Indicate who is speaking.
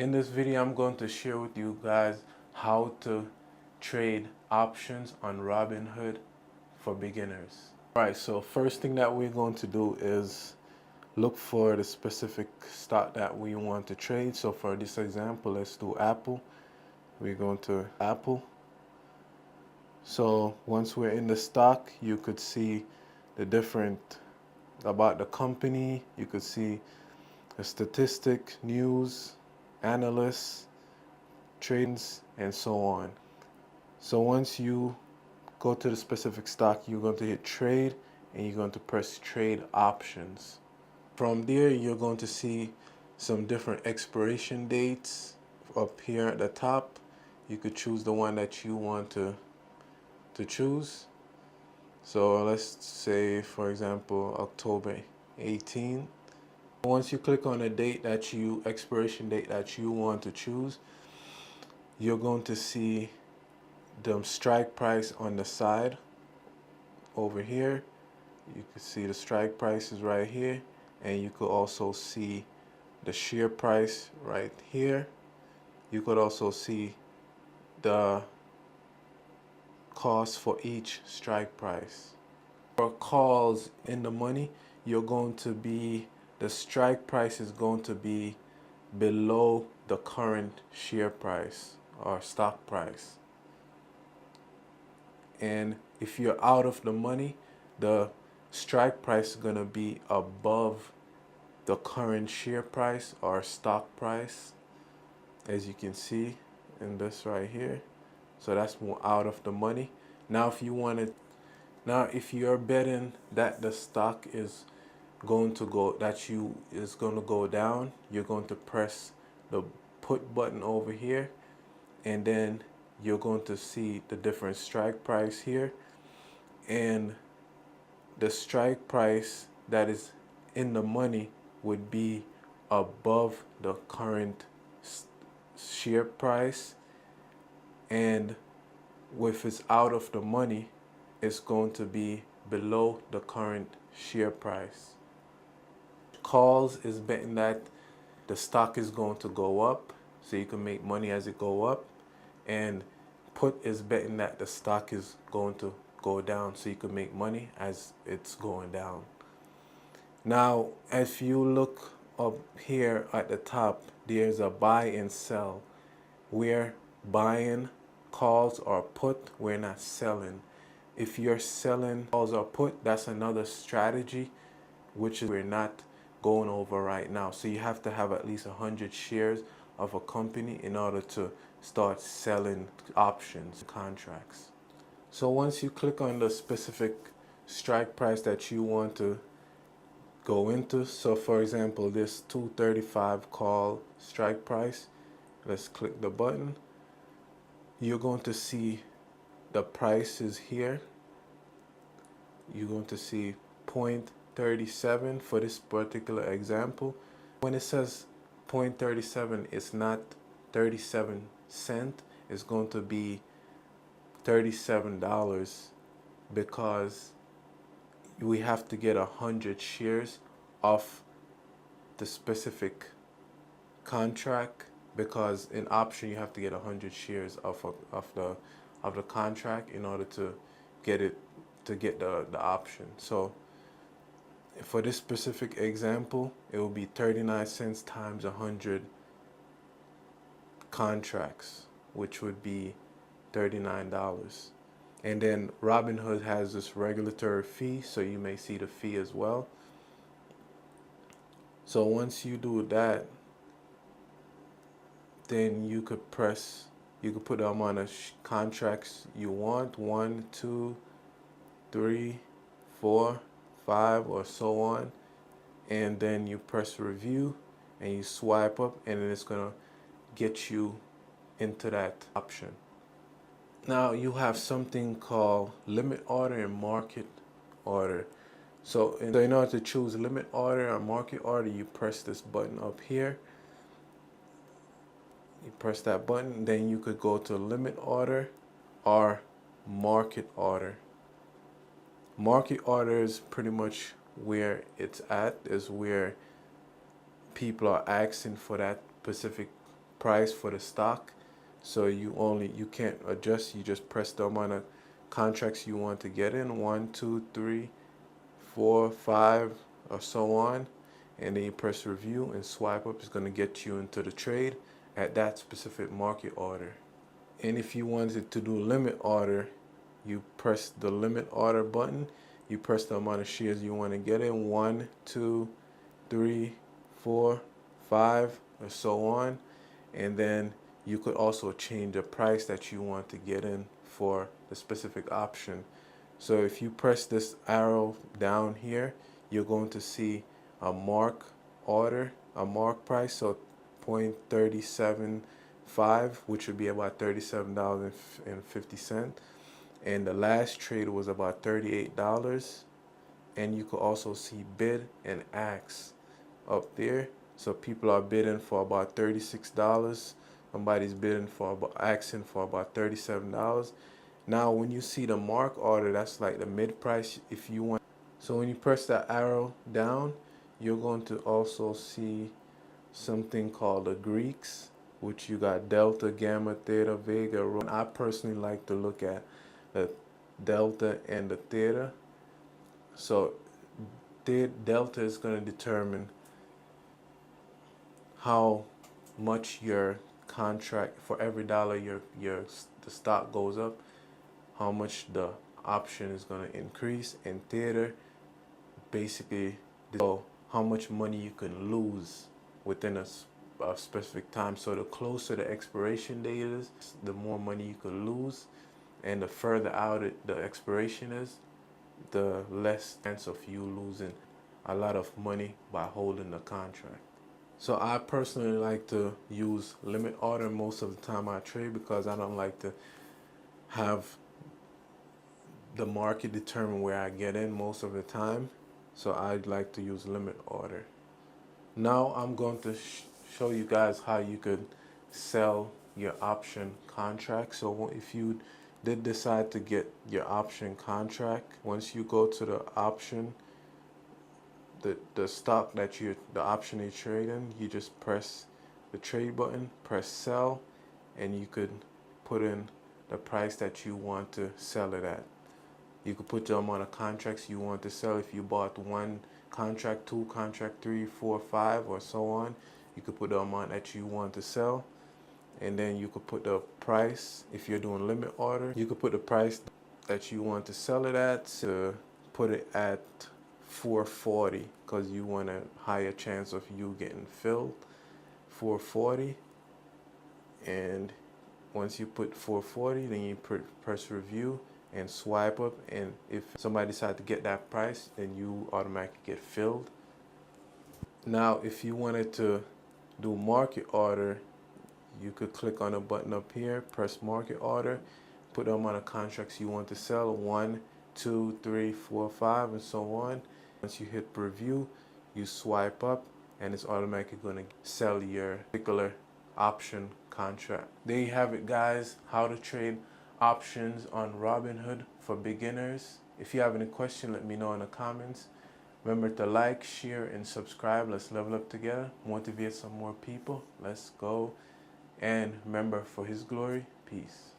Speaker 1: In this video, I'm going to share with you guys how to trade options on Robinhood for beginners. Alright, so first thing that we're going to do is look for the specific stock that we want to trade. So for this example, let's do Apple. We're going to Apple. So once we're in the stock, you could see the different about the company. You could see the statistic, news, analysts, trades, and so on. So once you go to the specific stock, you're going to hit trade and you're going to press trade options. From there, you're going to see some different expiration dates up here at the top. You could choose the one that you want to choose. So let's say, for example, October 18. Once you click on the date that expiration date that you want to choose, you're going to see the strike price on the side over here. You can see the strike price is right here, and you could also see the share price right here. You could also see the cost for each strike price. For calls in the money, you're going to be, the strike price is going to be below the current share price or stock price. And if you're out of the money, the strike price is going to be above the current share price or stock price, as you can see in this right here. So that's more out of the money. Now if you wanted, now if you're betting that the stock is going to go, is going to go down, you're going to press the put button over here, and then you're going to see the different strike price here, and the strike price that is in the money would be above the current share price, and if it's out of the money, it's going to be below the current share price. Calls is betting that the stock is going to go up, so you can make money as it go up, and put is betting that the stock is going to go down, so you can make money as it's going down. Now, if you look up here at the top, there's a buy and sell. We're buying calls or put, we're not selling. If you're selling calls or put, that's another strategy, which we're not going over right now. So you have to have at least 100 shares of a company in order to start selling options contracts. So once you click on the specific strike price that you want to go into, so for example, this 235 call strike price, let's click the button. You're going to see the price is here. You're going to see 0.37 for this particular example. When it says 0.37, it's not 37 cents, it's going to be $37, because we have to get 100 shares of the specific contract, because in option you have to get 100 shares of the contract in order to get the option. So for this specific example, it will be 39 cents times 100 contracts, which would be $39. And then Robinhood has this regulatory fee, so you may see the fee as well. So once you do that, then you could put the amount of contracts you want, 1, 2, 3, 4, 5, or so on, and then you press review and you swipe up, and then it's gonna get you into that option. Now you have something called limit order and market order. So in order to choose limit order or market order, you press this button up here. You press that button, then you could go to limit order or market order. Market order is pretty much where it's at, is where people are asking for that specific price for the stock. So you can't adjust. You just press the amount of contracts you want to get in, 1, 2, 3, 4, 5, or so on, and then you press review and swipe up. It's going to get you into the trade at that specific market order. And if you wanted to do limit order, you press the limit order button. You press the amount of shares you want to get in, 1, 2, 3, 4, 5, or so on. And then you could also change the price that you want to get in for the specific option. So if you press this arrow down here, you're going to see a mark order, a mark price, so 0.375, which would be about $37.50. And the last trade was about $38. And you could also see bid and ask up there. So people are bidding for about $36. Somebody's bidding for about, asking for about $37. Now when you see the mark order, that's like the mid price if you want. So when you press that arrow down, you're going to also see something called the Greeks, which you got Delta, Gamma, Theta, Vega, Rho. I personally like to look at the Delta and the Theta. So Delta is going to determine how much your contract, for every dollar the stock goes up, how much the option is going to increase. And Theta basically how much money you can lose within a specific time. So the closer the expiration date is, the more money you can lose, and the further out the expiration is, the less chance of you losing a lot of money by holding the contract. So I personally like to use limit order most of the time I trade, because I don't like to have the market determine where I get in most of the time. So I'd like to use limit order. Now I'm going to show you guys how you could sell your option contract. So if you did decide to get your option contract, once you go to the option, the stock that the option you're trading, you just press the trade button, press sell, and you could put in the price that you want to sell it at. You could put the amount of contracts you want to sell. If you bought 1 contract, 2 contract, 3, 4, 5, or so on, you could put the amount that you want to sell. And then you could put the price. If you're doing limit order, you could put the price that you want to sell it at, to put it at 440, because you want a higher chance of you getting filled. 440. And once you put 440, then you press review and swipe up, and if somebody decides to get that price, then you automatically get filled. Now if you wanted to do market order, you could click on the button up here, press market order, put the amount of contracts you want to sell, 1, 2, 3, 4, 5, and so on. Once you hit review, you swipe up, and it's automatically going to sell your particular option contract. There you have it, guys, how to trade options on Robinhood for beginners. If you have any question, let me know in the comments. Remember to like, share, and subscribe. Let's level up together, motivate some more people. Let's go. And remember, for His glory, peace.